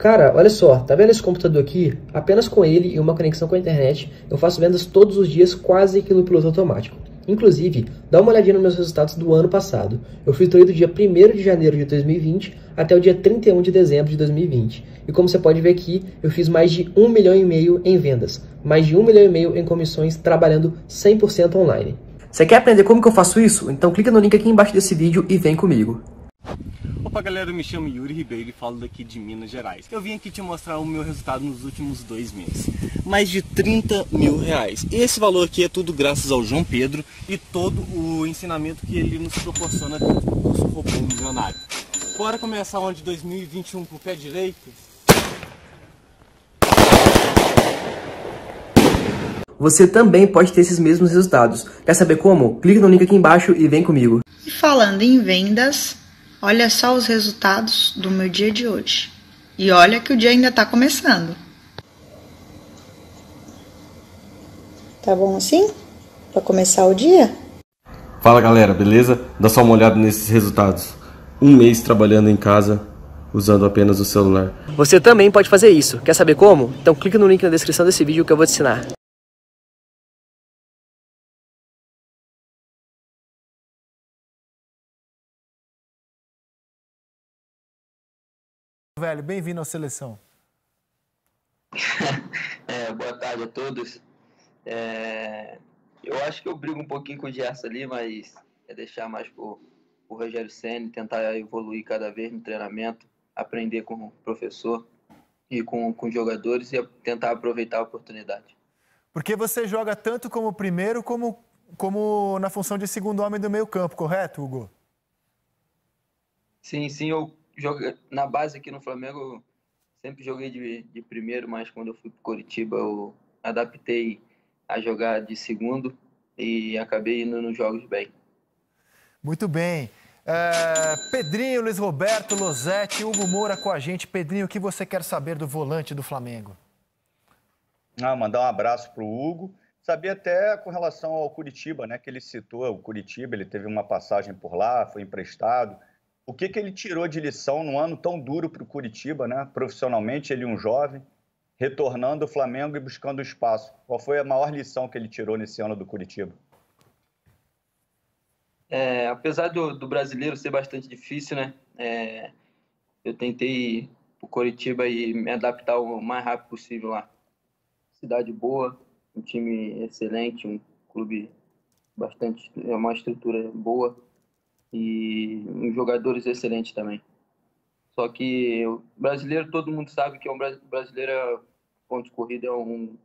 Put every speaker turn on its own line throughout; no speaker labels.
Cara, olha só, tá vendo esse computador aqui? Apenas com ele e uma conexão com a internet, eu faço vendas todos os dias quase que no piloto automático. Inclusive, dá uma olhadinha nos meus resultados do ano passado. Eu filtrei do dia 1º de janeiro de 2020 até o dia 31 de dezembro de 2020. E como você pode ver aqui, eu fiz mais de 1,5 milhão em vendas, mais de 1,5 milhão em comissões, trabalhando 100% online. Você quer aprender como que eu faço isso? Então clica no link aqui embaixo desse vídeo e vem comigo.
Opa galera, eu me chamo Yuri Ribeiro e falo daqui de Minas Gerais. Eu vim aqui te mostrar o meu resultado nos últimos 2 meses. Mais de 30 mil reais. Esse valor aqui é tudo graças ao João Pedro e todo o ensinamento que ele nos proporciona dentro do curso Robô Milionário. Bora começar o ano de 2021 com o pé direito?
Você também pode ter esses mesmos resultados. Quer saber como? Clica no link aqui embaixo e vem comigo.
E falando em vendas, olha só os resultados do meu dia de hoje. E olha que o dia ainda está começando. Tá bom assim? Para começar o dia?
Fala galera, beleza? Dá só uma olhada nesses resultados. 1 mês trabalhando em casa, usando apenas o celular.
Você também pode fazer isso. Quer saber como? Então clica no link na descrição desse vídeo que eu vou te ensinar.
Velho, bem-vindo à seleção.
Boa tarde a todos. Eu acho que eu brigo um pouquinho com o Gerson ali, mas é deixar mais pro Rogério Ceni, tentar evoluir cada vez no treinamento, aprender com o professor e com os jogadores e tentar aproveitar a oportunidade.
Porque você joga tanto como primeiro como na função de segundo homem do meio campo, correto, Hugo?
Sim, eu jogo na base aqui no Flamengo, eu sempre joguei de primeiro, mas quando eu fui para Coritiba eu adaptei a jogar de segundo e acabei indo nos jogos bem.
Muito bem. Pedrinho, Luiz Roberto, Losetti, Hugo Moura com a gente. Pedrinho, o que você quer saber do volante do Flamengo?
Mandar um abraço para o Hugo. Sabia até com relação ao Coritiba, né, que ele citou o Coritiba, ele teve uma passagem por lá, foi emprestado. O que ele tirou de lição num ano tão duro para o Coritiba, né? Profissionalmente, ele um jovem, retornando ao Flamengo e buscando espaço. Qual foi a maior lição que ele tirou nesse ano do Coritiba?
Apesar do brasileiro ser bastante difícil, né? Eu tentei ir para o Coritiba e me adaptar o mais rápido possível lá. Cidade boa, um time excelente, um clube uma estrutura boa e uns jogadores excelentes também. Só que o brasileiro, todo mundo sabe que o brasileiro, ponto de corrida, é um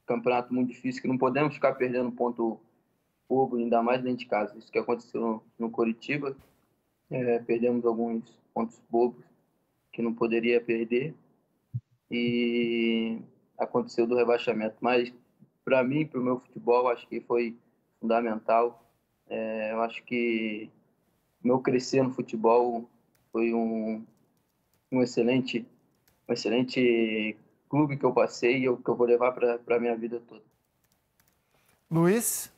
campeonato muito difícil, que não podemos ficar perdendo ponto bobo, ainda mais dentro de casa. Isso que aconteceu no Coritiba, perdemos alguns pontos bobos que não poderia perder e aconteceu do rebaixamento. Mas para mim, para o meu futebol, acho que foi fundamental. Eu acho que meu crescer no futebol foi um excelente clube que eu passei e que eu vou levar para a minha vida toda.
Luiz?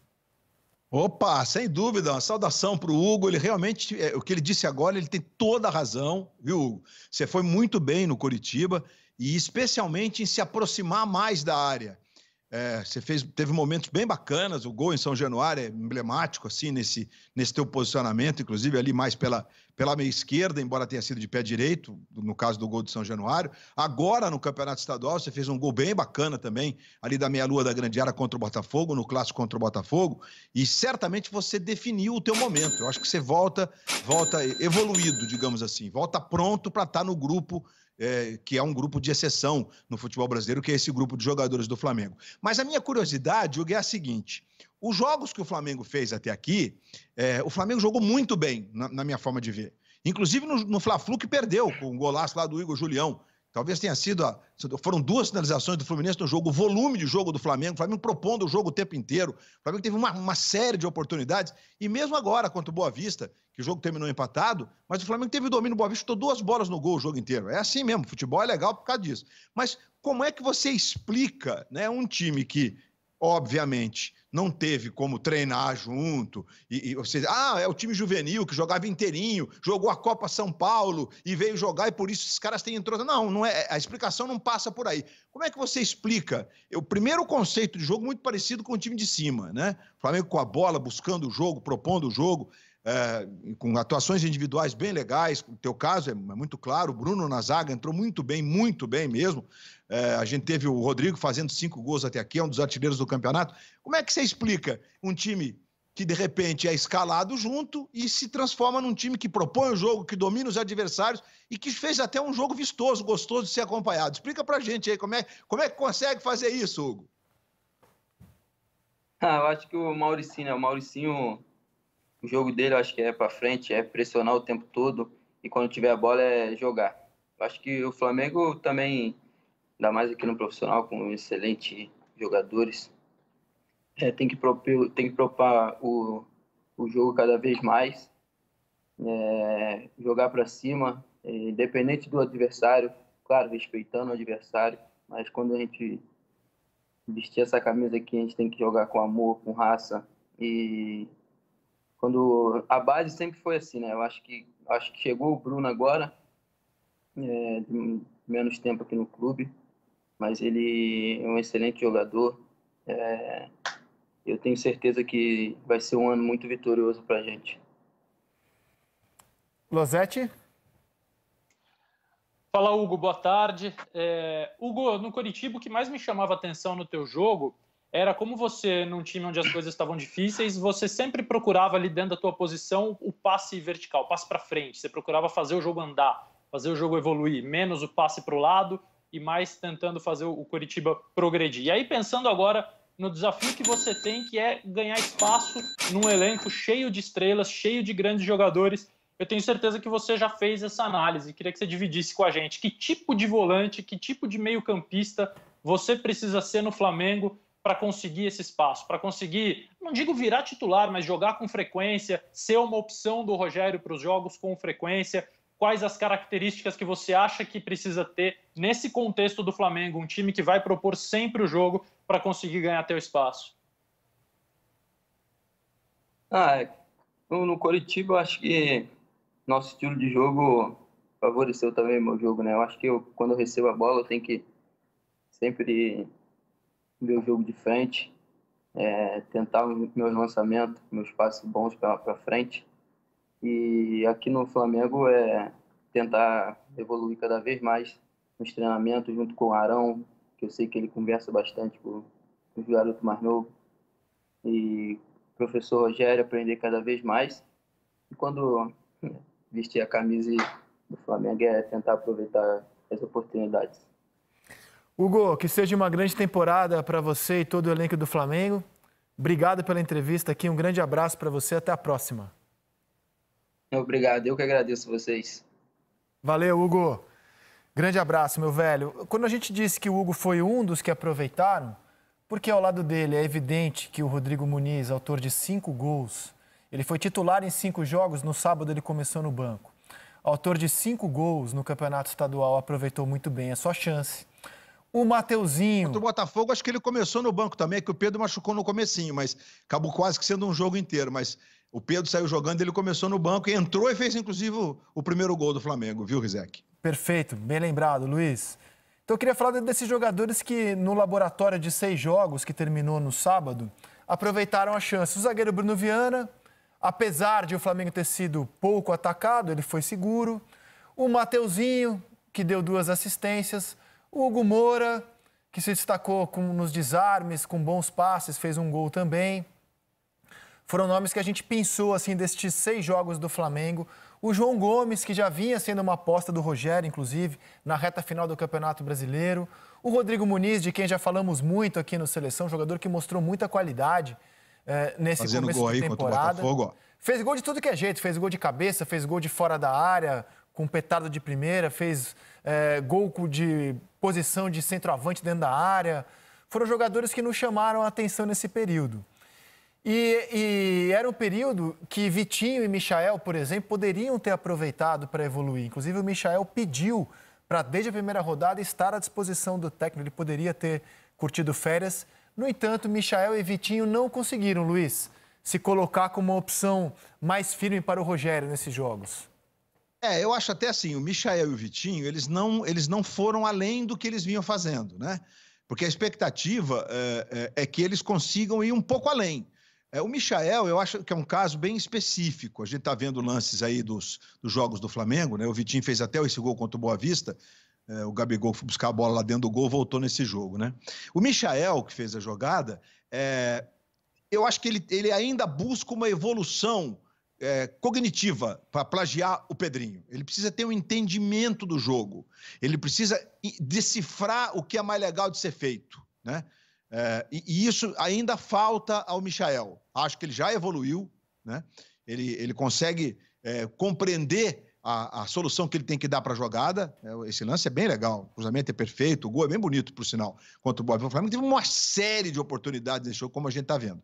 Opa, sem dúvida, uma saudação para o Hugo. Ele realmente, o que ele disse agora, ele tem toda a razão, viu, Hugo? Você foi muito bem no Coritiba e especialmente em se aproximar mais da área. Você teve momentos bem bacanas, o gol em São Januário é emblemático, assim, nesse teu posicionamento, inclusive ali mais pela meia esquerda, embora tenha sido de pé direito, no caso do gol de São Januário. Agora, no Campeonato Estadual, você fez um gol bem bacana também, ali da meia-lua da Grande Área contra o Botafogo, no Clássico contra o Botafogo, e certamente você definiu o teu momento. Eu acho que você volta evoluído, digamos assim, volta pronto para estar no grupo, que é um grupo de exceção no futebol brasileiro, que é esse grupo de jogadores do Flamengo. Mas a minha curiosidade, Hugo, é a seguinte: os jogos que o Flamengo fez até aqui, o Flamengo jogou muito bem, na minha forma de ver. Inclusive no Fla-Flu, que perdeu, com o golaço lá do Igor Julião. Talvez tenha sido... Foram 2 finalizações do Fluminense no jogo, o volume de jogo do Flamengo, o Flamengo propondo o jogo o tempo inteiro, o Flamengo teve uma série de oportunidades, e mesmo agora, contra o Boa Vista, que o jogo terminou empatado, mas o Flamengo teve domínio, o Boa Vista chutou 2 bolas no gol o jogo inteiro. É assim mesmo, futebol é legal por causa disso. Mas como é que você explica, né, um time que, obviamente, não teve como treinar junto, ou seja, é o time juvenil que jogava inteirinho, jogou a Copa São Paulo e veio jogar e por isso esses caras têm entrosado. Não é, a explicação não passa por aí. Como é que você explica? O primeiro conceito de jogo muito parecido com o time de cima, né? O Flamengo com a bola, buscando o jogo, propondo o jogo, com atuações individuais bem legais. No teu caso é muito claro, o Bruno na zaga entrou muito bem mesmo. A gente teve o Rodrigo fazendo 5 gols até aqui, é um dos artilheiros do campeonato. Como é que você explica um time que de repente é escalado junto e se transforma num time que propõe o jogo, que domina os adversários e que fez até um jogo vistoso, gostoso de ser acompanhado? Explica pra gente aí como é que consegue fazer isso, Hugo?
Eu acho que o Mauricinho, o jogo dele eu acho que é pra frente, é pressionar o tempo todo e quando tiver a bola é jogar. Eu acho que o Flamengo também, ainda mais aqui no profissional, com excelentes jogadores, tem que propor o jogo cada vez mais, jogar para cima, independente do adversário, claro, respeitando o adversário, mas quando a gente vestir essa camisa aqui, a gente tem que jogar com amor, com raça, e quando a base sempre foi assim, né? Eu acho que chegou o Bruno agora, de menos tempo aqui no clube, mas ele é um excelente jogador. Eu tenho certeza que vai ser um ano muito vitorioso para a gente.
Losetti?
Fala, Hugo, boa tarde. Hugo, no Coritiba, o que mais me chamava a atenção no teu jogo era como você, num time onde as coisas estavam difíceis, você sempre procurava ali dentro da tua posição o passe vertical, o passe para frente. Você procurava fazer o jogo andar, fazer o jogo evoluir, menos o passe para o lado e mais tentando fazer o Coritiba progredir. E aí, pensando agora no desafio que você tem, que é ganhar espaço num elenco cheio de estrelas, cheio de grandes jogadores, eu tenho certeza que você já fez essa análise. Queria que você dividisse com a gente que tipo de volante, que tipo de meio-campista você precisa ser no Flamengo para conseguir esse espaço, para conseguir, não digo virar titular, mas jogar com frequência, ser uma opção do Rogério para os jogos com frequência. Quais as características que você acha que precisa ter nesse contexto do Flamengo, um time que vai propor sempre o jogo para conseguir ganhar teu espaço?
No Coritiba, eu acho que nosso estilo de jogo favoreceu também o meu jogo, né? Eu acho que quando eu recebo a bola, eu tenho que sempre ver o jogo de frente, tentar meus lançamentos, meus passes bons para frente. E aqui no Flamengo tentar evoluir cada vez mais nos treinamentos, junto com o Arão, que eu sei que ele conversa bastante com os garotos mais novos. E o professor Rogério, aprender cada vez mais. E quando vestir a camisa do Flamengo, tentar aproveitar as oportunidades.
Hugo, que seja uma grande temporada para você e todo o elenco do Flamengo. Obrigado pela entrevista aqui, um grande abraço para você, até a próxima.
Obrigado, eu que agradeço vocês.
Valeu, Hugo. Grande abraço, meu velho. Quando a gente disse que o Hugo foi um dos que aproveitaram, porque ao lado dele é evidente que o Rodrigo Muniz, autor de 5 gols, ele foi titular em 5 jogos, no sábado ele começou no banco. Autor de 5 gols no Campeonato Estadual, aproveitou muito bem a sua chance. O Mateuzinho...
Contra o Botafogo, acho que ele começou no banco também, que o Pedro machucou no comecinho, mas acabou quase que sendo um jogo inteiro. Mas o Pedro saiu jogando, ele começou no banco e entrou e fez, inclusive, o primeiro gol do Flamengo, viu, Rizek?
Perfeito, bem lembrado, Luiz. Então eu queria falar desses jogadores que, no laboratório de 6 jogos, que terminou no sábado, aproveitaram a chance. O zagueiro Bruno Viana, apesar de o Flamengo ter sido pouco atacado, ele foi seguro. O Mateuzinho, que deu 2 assistências. O Hugo Moura, que se destacou nos desarmes, com bons passes, fez um gol também. Foram nomes que a gente pensou, assim, destes 6 jogos do Flamengo. O João Gomes, que já vinha sendo uma aposta do Rogério, inclusive, na reta final do Campeonato Brasileiro. O Rodrigo Muniz, de quem já falamos muito aqui no Seleção, jogador que mostrou muita qualidade nesse
fazendo
começo
gol
de
aí
temporada.
Contra o Botafogo, ó.
Fez gol de tudo que é jeito, fez gol de cabeça, fez gol de fora da área, com petardo de primeira, fez gol de posição de centroavante dentro da área. Foram jogadores que nos chamaram a atenção nesse período. E era um período que Vitinho e Michael, por exemplo, poderiam ter aproveitado para evoluir. Inclusive, o Michael pediu para, desde a primeira rodada, estar à disposição do técnico. Ele poderia ter curtido férias, No entanto, Michael e Vitinho não conseguiram, Luiz, se colocar como uma opção mais firme para o Rogério nesses jogos.
Eu acho até assim, o Michael e o Vitinho, eles não foram além do que eles vinham fazendo, né? Porque a expectativa é que eles consigam ir um pouco além. O Michael, eu acho que é um caso bem específico. A gente está vendo lances aí dos jogos do Flamengo, né? O Vitinho fez até esse gol contra o Boa Vista. O Gabigol foi buscar a bola lá dentro do gol, voltou nesse jogo, né? O Michael, que fez a jogada, eu acho que ele ainda busca uma evolução cognitiva para plagiar o Pedrinho. Ele precisa ter um entendimento do jogo. Ele precisa decifrar o que é mais legal de ser feito, né? E isso ainda falta ao Michael. Acho que ele já evoluiu, né? Ele consegue compreender a solução que ele tem que dar para a jogada. Esse lance é bem legal, o cruzamento é perfeito, o gol é bem bonito, por sinal, contra o Boa Vista. O Flamengo teve uma série de oportunidades nesse jogo, como a gente está vendo.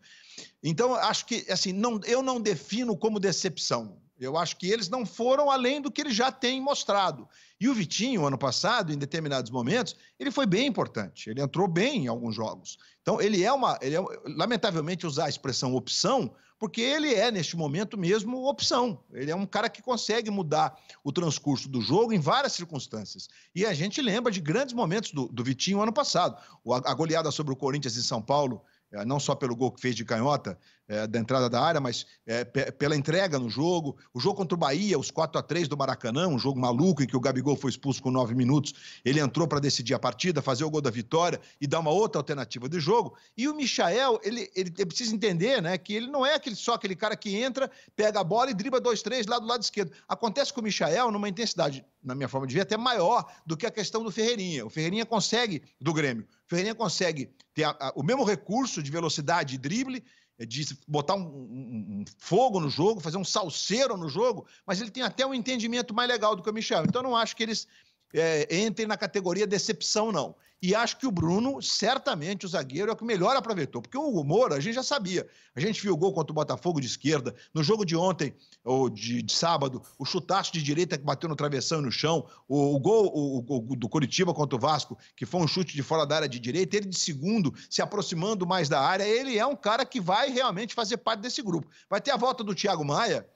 Então, acho que, assim, eu não defino como decepção. Eu acho que eles não foram além do que eles já têm mostrado. E o Vitinho, ano passado, em determinados momentos, ele foi bem importante. Ele entrou bem em alguns jogos. Então, lamentavelmente, usar a expressão opção, porque ele é, neste momento mesmo, opção. Ele é um cara que consegue mudar o transcurso do jogo em várias circunstâncias. E a gente lembra de grandes momentos do Vitinho ano passado. A goleada sobre o Corinthians em São Paulo, não só pelo gol que fez de canhota, da entrada da área, mas pela entrega no jogo. O jogo contra o Bahia, os 4-3 do Maracanã, um jogo maluco em que o Gabigol foi expulso com 9 minutos. Ele entrou para decidir a partida, fazer o gol da vitória e dar uma outra alternativa de jogo. E o Michael, ele precisa entender, né, que ele não é só aquele cara que entra, pega a bola e dribla 2-3 lá do lado esquerdo. Acontece com o Michael numa intensidade, na minha forma de ver, até maior do que a questão do Ferreirinha. O Ferreirinha consegue, do Grêmio, o Ferreirinha consegue ter o mesmo recurso de velocidade e drible, de botar um fogo no jogo, fazer um salseiro no jogo, mas ele tem até um entendimento mais legal do que o Michael. Então, eu não acho que eles entrem na categoria decepção, não. E acho que o Bruno, certamente, o zagueiro, é o que melhor aproveitou. Porque o Hugo Moura, a gente já sabia. A gente viu o gol contra o Botafogo de esquerda. No jogo de ontem, ou de sábado, o chutaço de direita que bateu no travessão e no chão. O gol do Coritiba contra o Vasco, que foi um chute de fora da área de direita. Ele de segundo, se aproximando mais da área. Ele é um cara que vai realmente fazer parte desse grupo. Vai ter a volta do Thiago Maia,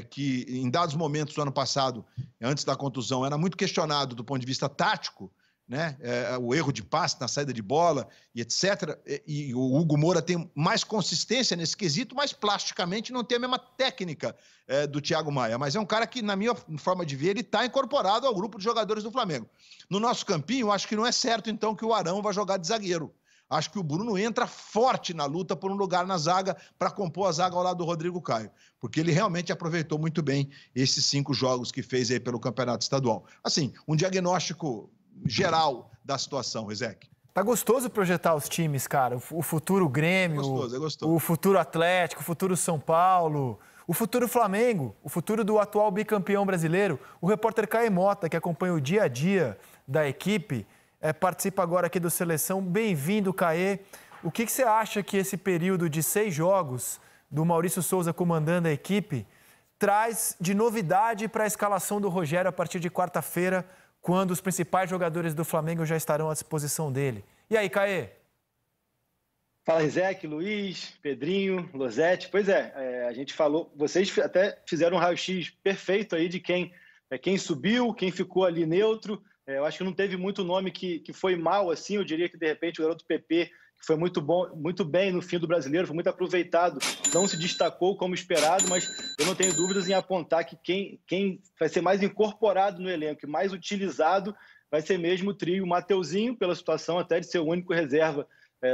que em dados momentos do ano passado, antes da contusão, era muito questionado do ponto de vista tático, né? O erro de passe na saída de bola e etc. E o Hugo Moura tem mais consistência nesse quesito, mas plasticamente não tem a mesma técnica do Thiago Maia. Mas é um cara que, na minha forma de ver, ele está incorporado ao grupo de jogadores do Flamengo. No nosso campinho, acho que não é certo, então, que o Arão vai jogar de zagueiro. Acho que o Bruno entra forte na luta por um lugar na zaga para compor a zaga ao lado do Rodrigo Caio, porque ele realmente aproveitou muito bem esses 5 jogos que fez aí pelo Campeonato Estadual. Assim, um diagnóstico geral da situação, Rizek.
Tá gostoso projetar os times, cara. O futuro Grêmio,
É gostoso.
O futuro Atlético, o futuro São Paulo, o futuro Flamengo, o futuro do atual bicampeão brasileiro. O repórter Caê Mota, que acompanha o dia a dia da equipe, participa agora aqui do Seleção. Bem-vindo, Caê. O que você acha que esse período de 6 jogos do Maurício Souza comandando a equipe traz de novidade para a escalação do Rogério a partir de quarta-feira, quando os principais jogadores do Flamengo já estarão à disposição dele? E aí, Caê?
Fala, Rizek, Luiz, Pedrinho, Losetti. Pois a gente falou, vocês até fizeram um raio-x perfeito aí de quem subiu, quem ficou ali neutro. Eu acho que não teve muito nome que foi mal, assim. Eu diria que, de repente, o garoto PP, que foi muito bem no fim do Brasileiro, foi muito aproveitado, não se destacou como esperado, mas eu não tenho dúvidas em apontar que quem vai ser mais incorporado no elenco e mais utilizado vai ser mesmo o trio Mateuzinho, pela situação até de ser o único reserva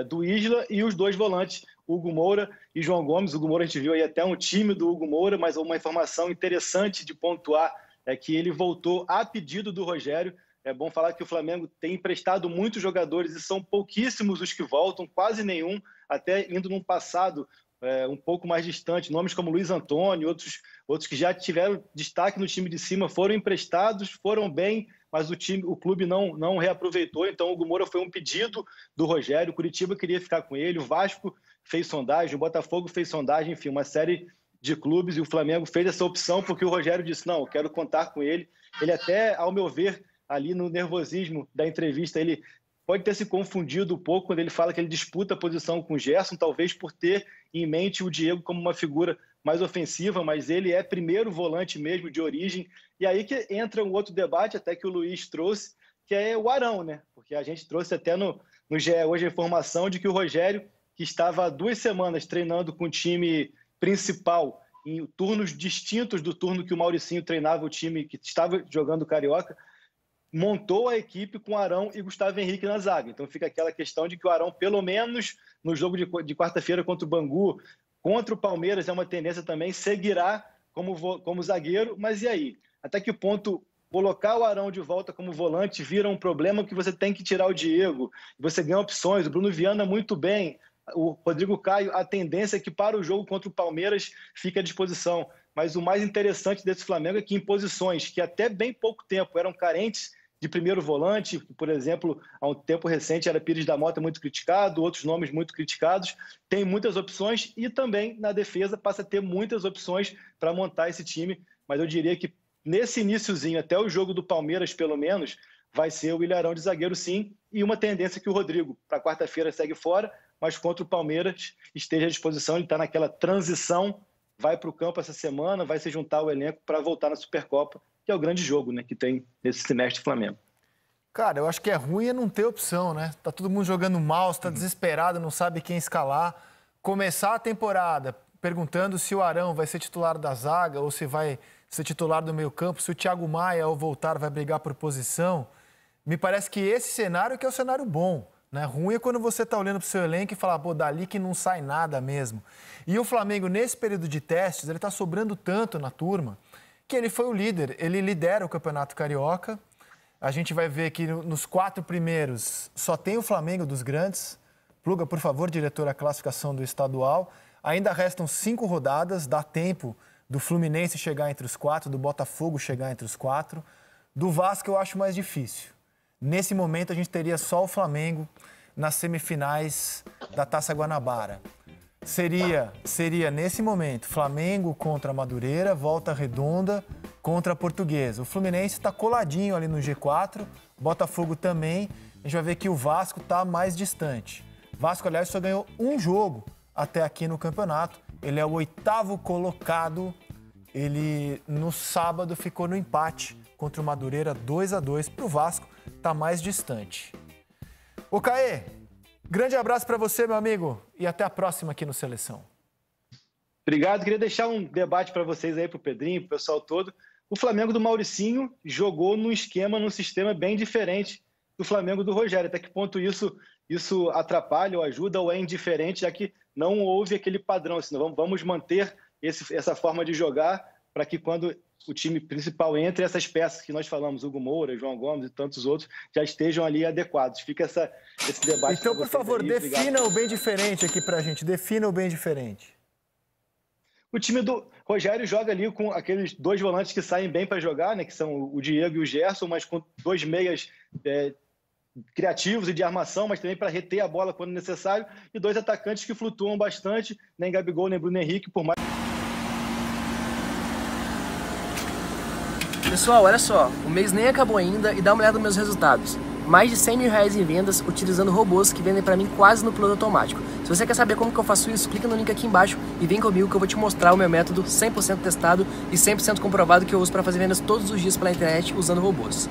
do Isla, e os 2 volantes, Hugo Moura e João Gomes. O Hugo Moura, a gente viu aí até um time do Hugo Moura, mas uma informação interessante de pontuar é que ele voltou a pedido do Rogério. É bom falar que o Flamengo tem emprestado muitos jogadores e são pouquíssimos os que voltam, quase nenhum, até indo num passado um pouco mais distante. Nomes como Luiz Antônio, outros que já tiveram destaque no time de cima foram emprestados, foram bem, mas o clube não reaproveitou. Então o Hugo Moura foi um pedido do Rogério, o Curitiba queria ficar com ele, o Vasco fez sondagem, o Botafogo fez sondagem, enfim, uma série de clubes, e o Flamengo fez essa opção porque o Rogério disse, não, eu quero contar com ele. Ele até, ao meu ver, ali no nervosismo da entrevista, ele pode ter se confundido um pouco quando ele fala que ele disputa a posição com o Gerson, talvez por ter em mente o Diego como uma figura mais ofensiva, mas ele é primeiro volante mesmo de origem. E aí que entra um outro debate, até que o Luiz trouxe, que é o Arão, né? Porque a gente trouxe até no GE hoje a informação de que o Rogério, que estava há 2 semanas treinando com o time principal em turnos distintos do turno que o Mauricinho treinava o time que estava jogando o Carioca, montou a equipe com Arão e Gustavo Henrique na zaga. Então fica aquela questão de que o Arão, pelo menos no jogo de quarta-feira contra o Bangu, contra o Palmeiras, é uma tendência também, seguirá como zagueiro. Mas e aí? Até que ponto colocar o Arão de volta como volante vira um problema que você tem que tirar o Diego? Você ganha opções, o Bruno Viana muito bem, o Rodrigo Caio, a tendência é que para o jogo contra o Palmeiras fique à disposição. Mas o mais interessante desse Flamengo é que em posições que até bem pouco tempo eram carentes de primeiro volante, por exemplo, há um tempo recente era Pires da Mota muito criticado, outros nomes muito criticados, tem muitas opções e também na defesa passa a ter muitas opções para montar esse time, mas eu diria que nesse iniciozinho, até o jogo do Palmeiras pelo menos, vai ser o Ilharão de zagueiro sim, e uma tendência que o Rodrigo para quarta-feira segue fora, mas contra o Palmeiras esteja à disposição, ele está naquela transição, vai para o campo essa semana, vai se juntar ao elenco para voltar na Supercopa, que é o grande jogo, né, que tem nesse semestre do Flamengo.
Cara, eu acho que é ruim é não ter opção, né? Tá todo mundo jogando mal, está desesperado, não sabe quem escalar. Começar a temporada perguntando se o Arão vai ser titular da zaga ou se vai ser titular do meio-campo, se o Thiago Maia, ao voltar, vai brigar por posição. Me parece que esse cenário que é o cenário bom, né? Ruim é quando você tá olhando pro seu elenco e fala, pô, dali que não sai nada mesmo. E o Flamengo, nesse período de testes, ele tá sobrando tanto na turma que ele foi o líder, ele lidera o Campeonato Carioca. A gente vai ver que nos 4 primeiros só tem o Flamengo dos grandes. Pluga, por favor, diretor, a classificação do estadual. Ainda restam 5 rodadas, dá tempo do Fluminense chegar entre os 4, do Botafogo chegar entre os 4. Do Vasco eu acho mais difícil. Nesse momento a gente teria só o Flamengo nas semifinais da Taça Guanabara. Seria nesse momento, Flamengo contra a Madureira, Volta Redonda contra a Portuguesa. O Fluminense está coladinho ali no G4, Botafogo também. A gente vai ver que o Vasco está mais distante. Vasco, aliás, só ganhou um jogo até aqui no campeonato. Ele é o 8º colocado. Ele, no sábado, ficou no empate contra o Madureira, 2-2. Para o Vasco, está mais distante. Ô, Caê, grande abraço para você, meu amigo, e até a próxima aqui no Seleção.
Obrigado. Queria deixar um debate para vocês aí, para o Pedrinho, para o pessoal todo. O Flamengo do Mauricinho jogou num sistema bem diferente do Flamengo do Rogério. Até que ponto isso atrapalha ou ajuda ou é indiferente, já que não houve aquele padrão. Senão vamos manter essa forma de jogar para que quando o time principal entre, essas peças que nós falamos, Hugo Moura, João Gomes e tantos outros, já estejam ali adequados. Fica esse debate.
Então, por favor,
aí.
Defina o bem diferente aqui pra gente. Defina o bem diferente.
O time do Rogério joga ali com aqueles 2 volantes que saem bem para jogar, né, que são o Diego e o Gerson, mas com 2 meias criativos e de armação, mas também para reter a bola quando necessário, e 2 atacantes que flutuam bastante, nem Gabigol, nem Bruno Henrique, por mais...
Pessoal, olha só, o mês nem acabou ainda e dá uma olhada nos meus resultados. Mais de 100 mil reais em vendas utilizando robôs que vendem pra mim quase no piloto automático. Se você quer saber como que eu faço isso, clica no link aqui embaixo e vem comigo que eu vou te mostrar o meu método 100% testado e 100% comprovado que eu uso para fazer vendas todos os dias pela internet usando robôs.